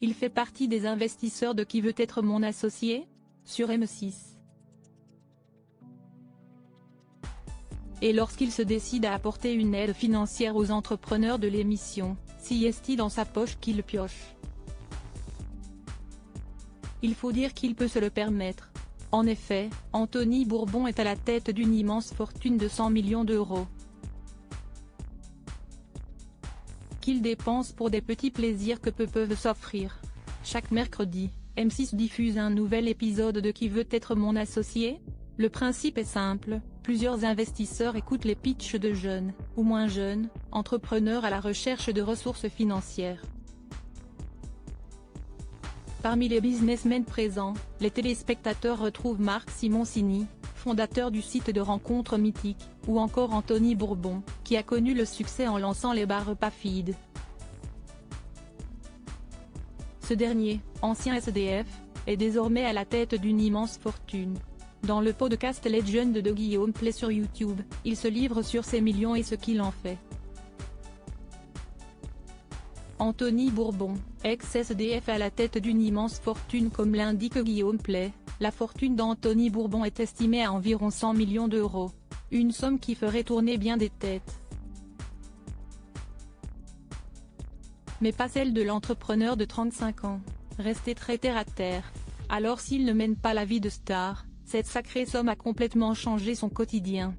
Il fait partie des investisseurs de Qui veut être mon associé ? Sur M6. Et lorsqu'il se décide à apporter une aide financière aux entrepreneurs de l'émission, s'y est-il dans sa poche qu'il pioche. Il faut dire qu'il peut se le permettre. En effet, Anthony Bourbon est à la tête d'une immense fortune de 100 millions d'euros. Qu'il dépense pour des petits plaisirs que peu peuvent s'offrir. Chaque mercredi, M6 diffuse un nouvel épisode de Qui veut être mon associé ? Le principe est simple, plusieurs investisseurs écoutent les pitchs de jeunes, ou moins jeunes, entrepreneurs à la recherche de ressources financières. Parmi les businessmen présents, les téléspectateurs retrouvent Marc Simoncini, fondateur du site de rencontres mythiques, ou encore Anthony Bourbon, qui a connu le succès en lançant les bars Repas Feed. Ce dernier, ancien SDF, est désormais à la tête d'une immense fortune. Dans le podcast Legend de Guillaume Play sur YouTube, il se livre sur ses millions et ce qu'il en fait. Anthony Bourbon, ex-SDF à la tête d'une immense fortune comme l'indique Guillaume Play, la fortune d'Anthony Bourbon est estimée à environ 100 millions d'euros. Une somme qui ferait tourner bien des têtes. Mais pas celle de l'entrepreneur de 35 ans, resté très terre à terre. Alors s'il ne mène pas la vie de star, cette sacrée somme a complètement changé son quotidien.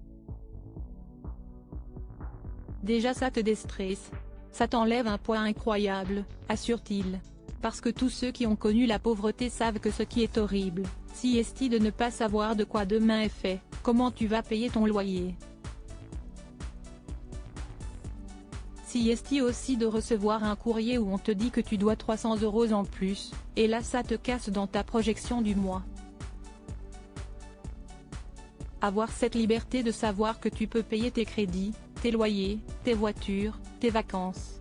Déjà ça te déstresse. Ça t'enlève un poids incroyable, assure-t-il. Parce que tous ceux qui ont connu la pauvreté savent que ce qui est horrible, si est de ne pas savoir de quoi demain est fait, comment tu vas payer ton loyer. Si est aussi de recevoir un courrier où on te dit que tu dois 300 € en plus, et là ça te casse dans ta projection du mois. Avoir cette liberté de savoir que tu peux payer tes crédits, tes loyers, tes voitures, tes vacances.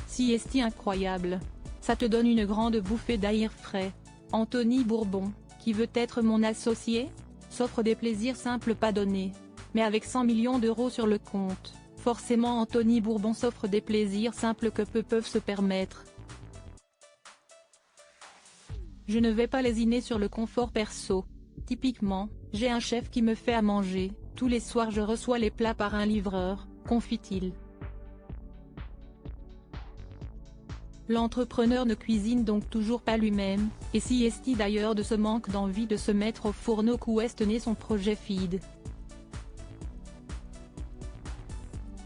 Si est incroyable. Ça te donne une grande bouffée d'air frais. Anthony Bourbon, qui veut être mon associé ? S'offre des plaisirs simples pas donnés. Mais avec 100 millions d'euros sur le compte, forcément Anthony Bourbon s'offre des plaisirs simples que peu peuvent se permettre. Je ne vais pas lésiner sur le confort perso. Typiquement, j'ai un chef qui me fait à manger, tous les soirs je reçois les plats par un livreur, confie-t-il. L'entrepreneur ne cuisine donc toujours pas lui-même, et si est d'ailleurs de ce manque d'envie de se mettre au fourneau qu'où est né son projet Feed.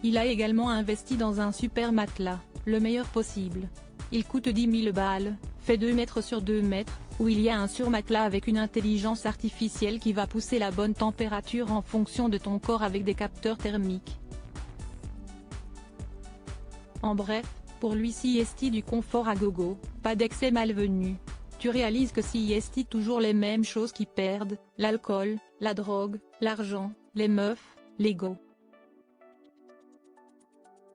Il a également investi dans un super matelas, le meilleur possible. Il coûte 10 000 balles, fait 2 mètres sur 2 mètres, où il y a un surmatelas avec une intelligence artificielle qui va pousser la bonne température en fonction de ton corps avec des capteurs thermiques. En bref, pour lui si est du confort à gogo, pas d'excès malvenu. Tu réalises que si est toujours les mêmes choses qui perdent, l'alcool, la drogue, l'argent, les meufs, l'ego.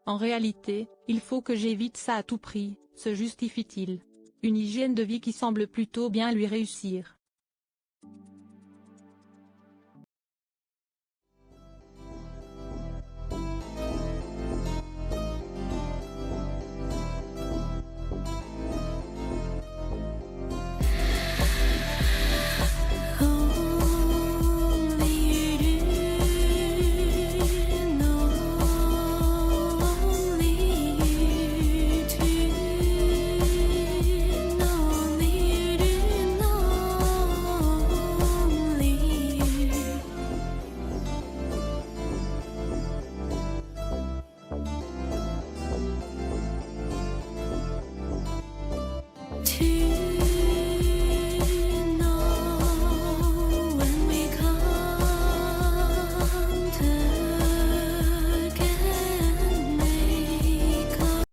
En réalité, il faut que j'évite ça à tout prix, se justifie-t-il. Une hygiène de vie qui semble plutôt bien lui réussir.